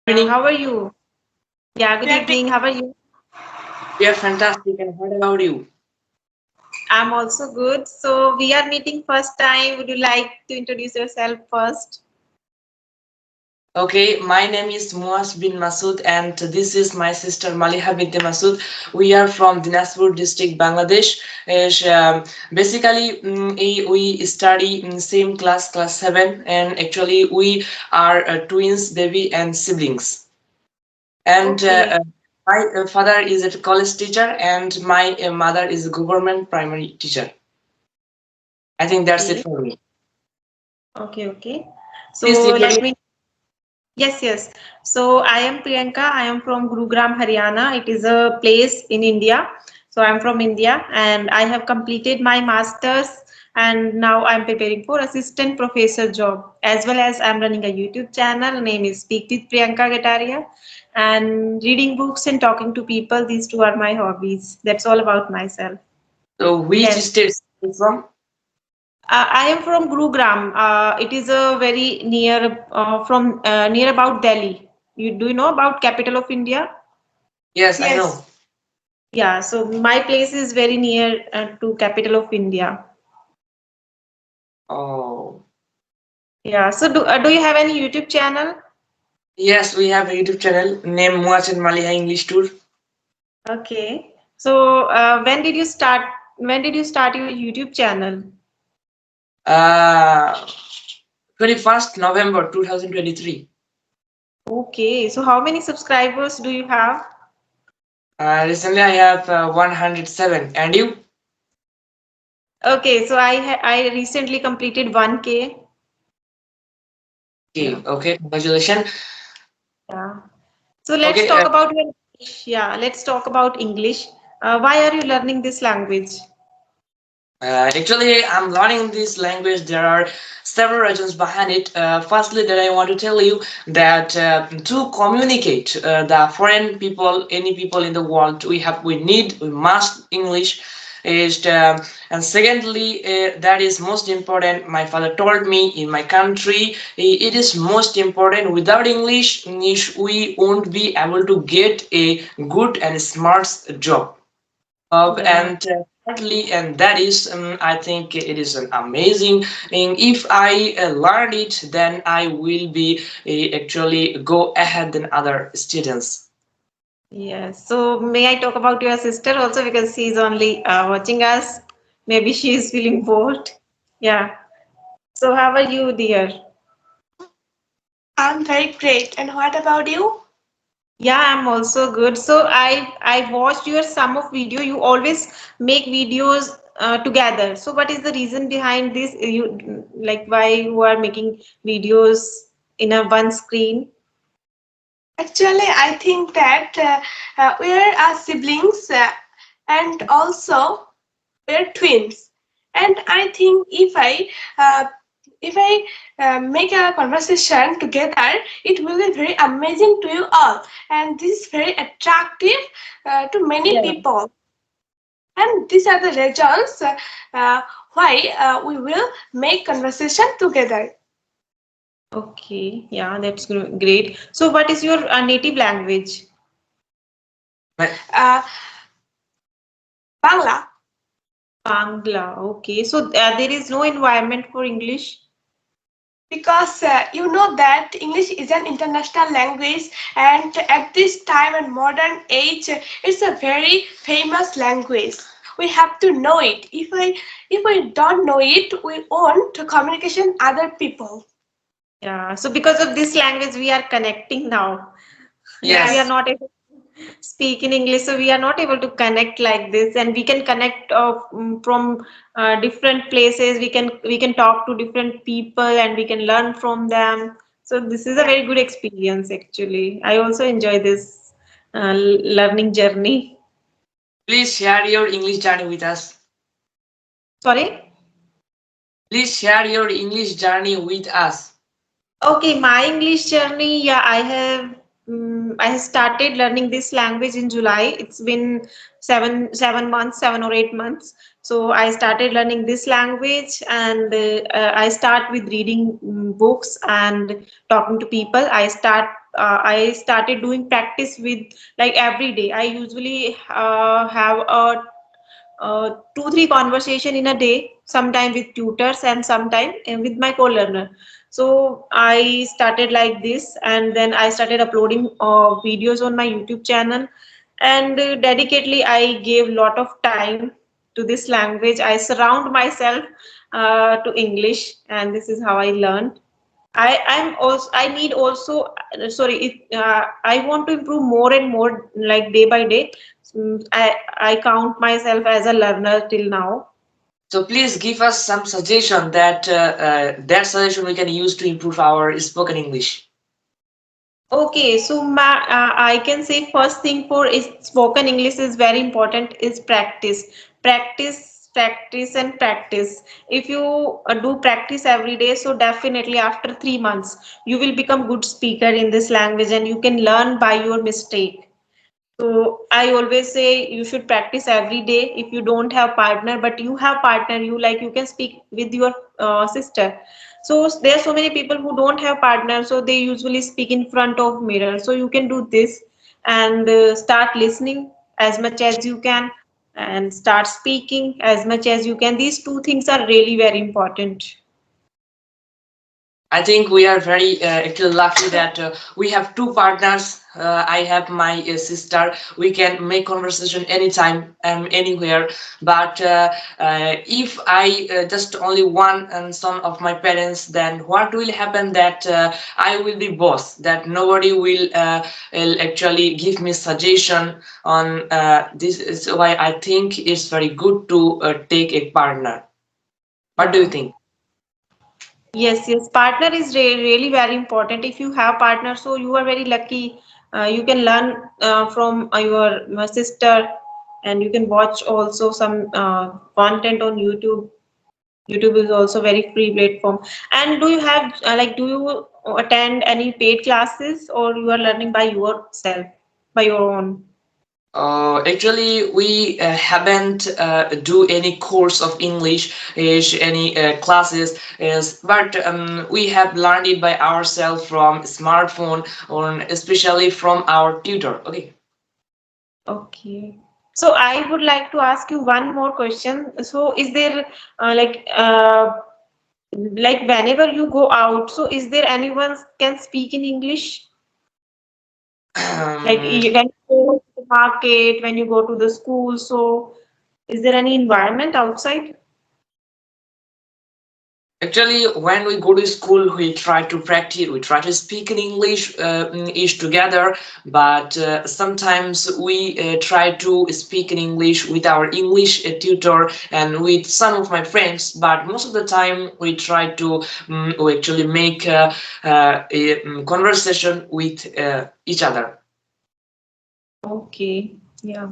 Evening. How are you? Yeah, We good are doing evening. How are you? We are fantastic. And what about you? I'm also good. So we are meeting first time. Would you like to introduce yourself first? Okay, my name is Muwaj bin Masood, and this is my sister Maliha bin Masood. We are from Dinajpur district, Bangladesh. Basically, we study in same class, class 7, and actually we are twins, baby, and siblings. And Okay. my father is a college teacher, and my mother is a government primary teacher. I think that's it Okay. for me. Okay. Please So introduce. let me. Yes. So I am Priyanka. I am from Gurugram, Haryana. It is a place in India. So I'm from India and I have completed my master's and now I'm preparing for assistant professor job as well as I'm running a YouTube channel. Name is Speak with Priyanka Gataria and reading books and talking to people. These two are my hobbies. That's all about myself. So, which Yes. state are you from? I am from Gurugram. It is a very near from near about Delhi. You know about capital of India? Yes, I yes. know. Yeah. So my place is very near to capital of India. Oh, Yeah. So do you have any YouTube channel? yes, we have a YouTube channel named Muwaj and Maliha English Tour. Okay. So when did you start? When did you start your YouTube channel? Uh, 21st November 2023. Okay. So how many subscribers do you have? Recently, I have 107. And you? Okay. So I recently completed 1K. Yeah. Okay, congratulations. Yeah. So let's Okay, talk about your English. Yeah, let's talk about English. Why are you learning this language? actually, I'm learning this language. There are several reasons behind it. Firstly, that I want to tell you that to communicate the foreign people, any people in the world, we must English. Is and secondly, that is most important. My father told me in my country, it is most important. Without English, we won't be able to get a good and smart job. Yeah. And thirdly, and that is, I think it is an amazing thing. If I learn it, then I will be actually go ahead than other students. Yes. So may I talk about your sister also because she's only watching us. Maybe she is feeling bored. Yeah. So how are you, dear? I'm very great. And what about you? Yeah, I'm also good. So I watched your some of video. You always make videos together. So what is the reason behind this? You like why you are making videos in a one screen? Actually, I think that we are siblings and also we're twins. And I think if I make a conversation together, it will be very amazing to you all. And this is very attractive to many Yeah. people. And these are the reasons why we will make conversation together. Okay, yeah, that's great. So, what is your native language? But Uh, Bangla, Bangla. Okay, so there is no environment for English. because you know that English is an international language, and at this time and modern age, it's a very famous language. We have to know it. If we don't know it, we won't communication other people. Yeah, so because of this language, we are connecting now. Like we are yes, Yes. not able to speak in English, so we are not able to connect like this, and we can connect from different places. We can talk to different people, and we can learn from them. So this is a Yeah. very good experience, actually. I also enjoy this learning journey. please share your English journey with us. Sorry. Please share your English journey with us. Okay, my English journey. Yeah, I have started learning this language in July. It's been 7 months, 7 or 8 months. So I started learning this language, and I start with reading books and talking to people. I start I started doing practice with like every day. I usually have a 2 3 conversation in a day, sometime with tutors and sometime with my co-learner. So I started like this, and then I started uploading videos on my YouTube channel, and dedicatedly I gave lot of time to this language. I surround myself to English, and this is how I learned. I'm also I need also sorry I want to improve more and more, like day by day. I count myself as a learner till now. So please give us some suggestion that suggestion we can use to improve our spoken English. Okay, so I can say first thing for is spoken English is very important is practice. Practice, and practice. If you do practice every day, so definitely after 3 months you will become good speaker in this language, and you can learn by your mistake. So I always say you should practice every day. If you don't have partner, but you have partner, you can speak with your sister. So there are so many people who don't have partner, so they usually speak in front of mirror. So you can do this, and start listening as much as you can, and start speaking as much as you can. These two things are really very important. I think we are very actually lucky that we have two partners. I have my sister. We can make conversation anytime and anywhere. But if I just only one and son of my parents, then what will happen? That I will be boss. That nobody will actually give me suggestion on this. Is why I think it's very good to take a partner. What do you Yeah. think? Yes, partner is really very important. If you have partner, so you are very lucky. You can learn from your sister, and you can watch also some content on YouTube. YouTube is also very free platform. And do you have do you attend any paid classes, or you are learning by yourself, by your own? Actually, we haven't do any course of English, any classes, but we have learned it by ourselves from smartphone or especially from our tutor. Okay. Okay. So I would like to ask you one more question. So is there like whenever you go out, so is there anyone can speak in English? Like when you go to the market, when you go to the school, so is there any environment outside? Actually, when we go to school, we try to practice, we try to speak in English each together, but sometimes we try to speak in English with our English tutor and with some of my friends, but most of the time we try to we actually make a conversation with each other. Okay, yeah,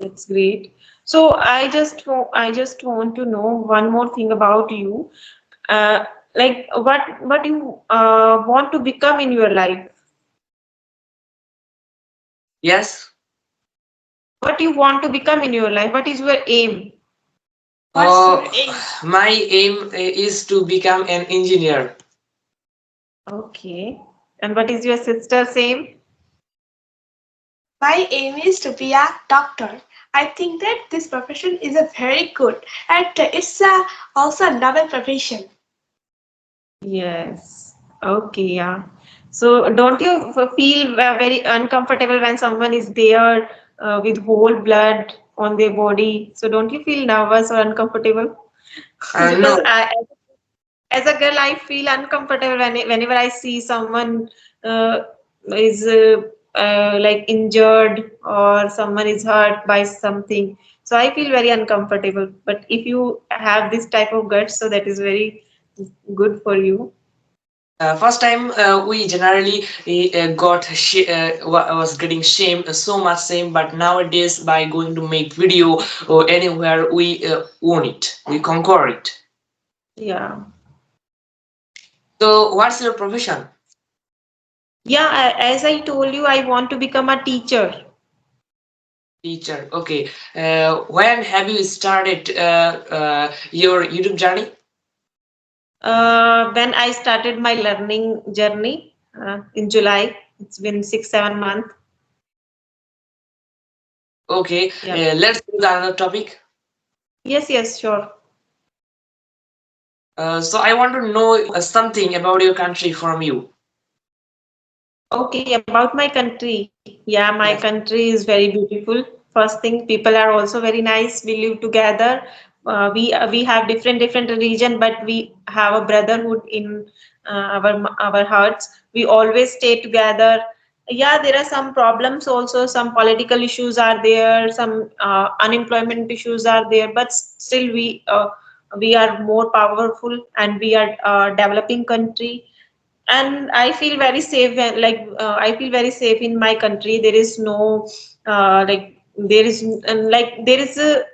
that's great. So I just want to know one more thing about you. Like what you want to become in your life? Yes? What you want to become in your life? What is your aim? What's Uh, your aim? my aim is to become an engineer. Okay. And what is your sister's aim? My aim is to be a doctor. I think that this profession is a very good and it's also a novel profession. Yes. Okay, yeah. So don't you feel very uncomfortable when someone is there with whole blood on their body? So don't you feel nervous or uncomfortable? Because No. as a girl, I feel uncomfortable whenever I see someone uh, is like injured, or someone is hurt by something. So I feel very uncomfortable. But if you have this type of guts, so that is very good for you. First time we generally was getting shame so much shame, but nowadays by going to make video or anywhere we own it, we conquer it. Yeah. So what's your profession? Yeah, as I told you, I want to become a teacher. Teacher. Okay. When have you started your YouTube journey? When I started my learning journey in July. It's been 6 7 months. Okay, Yeah. let's do the another topic. Yes, yes, sure. So I want to know something about your country from you. Okay, about my country. Yeah, my Yes. country is very beautiful. First thing, people are also very nice. We live together. We have different religion, but we have a brotherhood in our hearts. We always stay together. Yeah, there are some problems also. Some political issues are there. Some unemployment issues are there. But still, we are more powerful, and we are developing country, and I feel very safe I feel very safe in my country. There is no there is and like there is a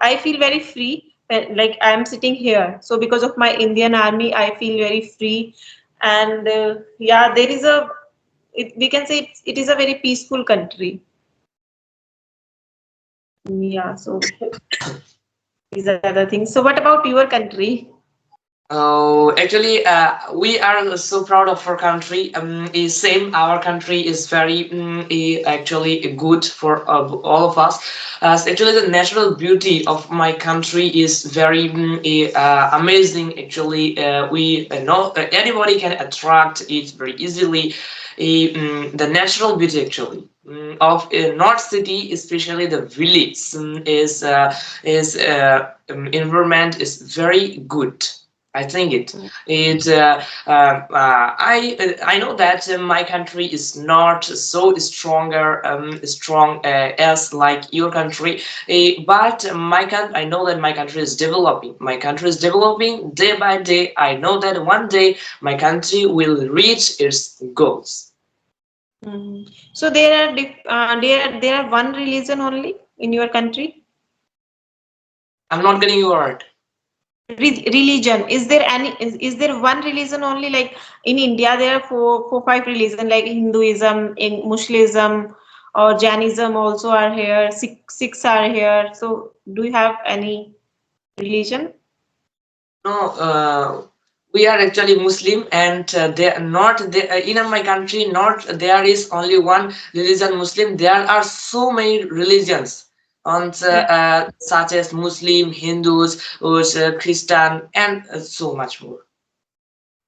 I feel very free like I am sitting here. So because of my Indian army, I feel very free. And yeah, there is we can say it is a very peaceful country. Yeah, so these are the things. So what about your country? Oh, actually, we are so proud of our country. Is same. Our country is very actually good for all of us. Actually, the natural beauty of my country is very amazing. Actually, we know anybody can attract it very easily. The natural beauty actually of North City, especially the village, is environment is very good. I think it I know that my country is not so strong as like your country, but I know that my country is developing. My country is developing day by day. I know that one day my country will reach its goals. Mhm. So there are one religion only in your country. I'm not getting your word. Religion, is there is there one religion only? Like in India there are four five religion like Hinduism, in Muslim, or Jainism also are here. Sikhs are here. So do you have any religion? No, we are actually Muslim, and they are not they, in my country. Not there is only one religion, Muslim. There are so many religions, and Yeah. such as Muslim, Hindus, Christian, and so much more.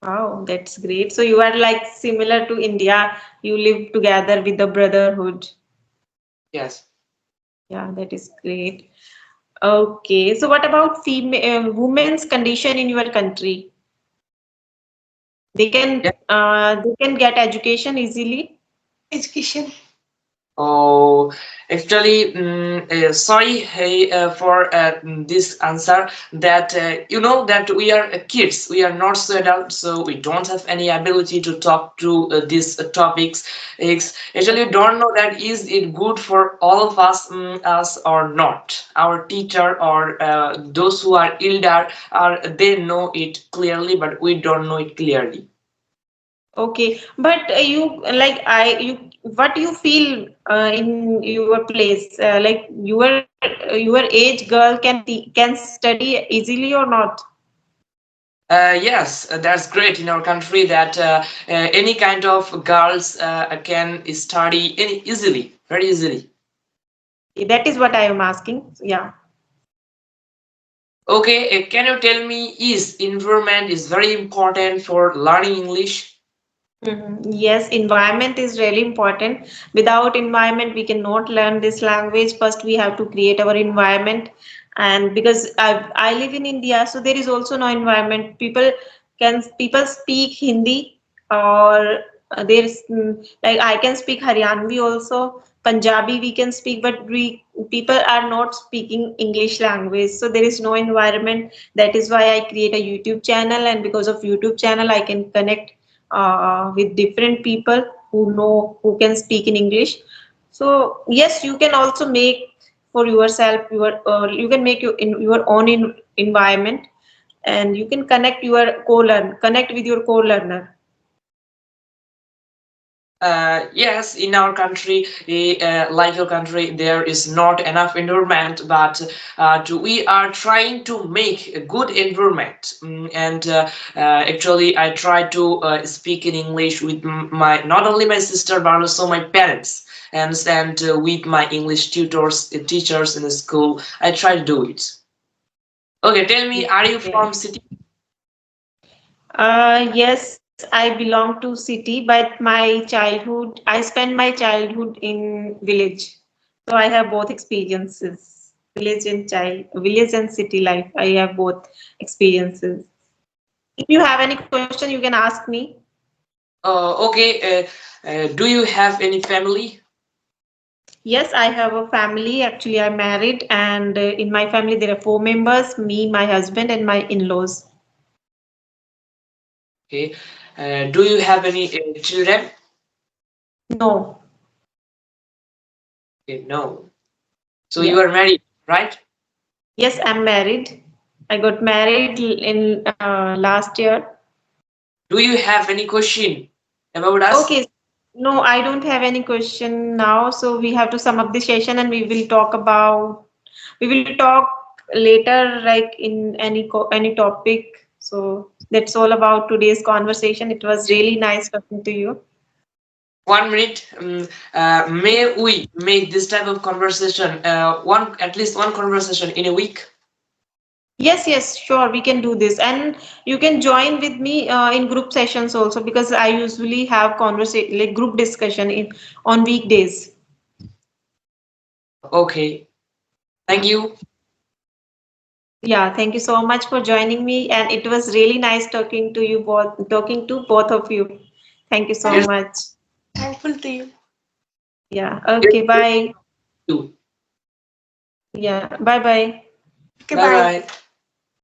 Wow, that's great. So you are like similar to India. You live together with the brotherhood. Yes. Yeah, that is great. Okay, so what about female women's condition in your country? They can get education easily. Education. Oh, actually, sorry hey, for this answer. That you know that we are kids, we are not so adult, so we don't have any ability to talk to these topics. Actually, don't know that is it good for all of us, us or not. Our teacher or those who are elder are they know it clearly, but we don't know it clearly. Okay, but you what you feel in your place? Like your age girl can study easily or not? Yes, that's great in our country that any kind of girls can study any easily, very easily. That is what I am asking. Yeah. Okay, can you tell me is environment is very important for learning English? Yes, environment is really important. Without environment, we cannot learn this language. First, we have to create our environment. And because I live in India, so there is also no environment. People speak Hindi, or there's like I can speak Haryanvi also, Punjabi we can speak, but we people are not speaking English language. So there is no environment. That is why I create a YouTube channel, and because of YouTube channel, I can connect with different people who can speak in English. So yes, you can also make for yourself you can make your own environment, and you can connect with your co-learner. Yes, in our country, like your country, there is not enough environment, but we are trying to make a good environment. And actually, I try to speak in English with my not only my sister but also my parents, and with my English tutors, teachers in the school. I try to do it. Okay, tell me, are you Yeah. from city? Yes, I belong to city, but I spent my childhood in village. So I have both experiences, village and city life. I have both experiences. If you have any question, you can ask me. Okay. Do you have any family? Yes, I have a family. Actually, I'm married, and in my family there are four members: me, my husband, and my in-laws. Okay. Do you have any children? No, Okay, no. So you yeah. are married, right? Yes, I'm married. I got married in last year. Do you have any question about us? Okay. No, I don't have any question now. So we have to sum up the session and we will talk later, like in any topic. So that's all about today's conversation. It was really nice talking to you. 1 minute. May we make this type of conversation, at least one conversation in a week? Yes, yes, sure, we can do this. And you can join with me in group sessions also because I usually have conversation like group discussion in on weekdays. Okay. Thank you. Yeah, thank you so much for joining me, and it was really nice talking to both of you. Thank you so Here's Thank much. thankful to you. Yeah, here's okay, bye. you. Yeah, bye bye. Okay, Bye bye. bye.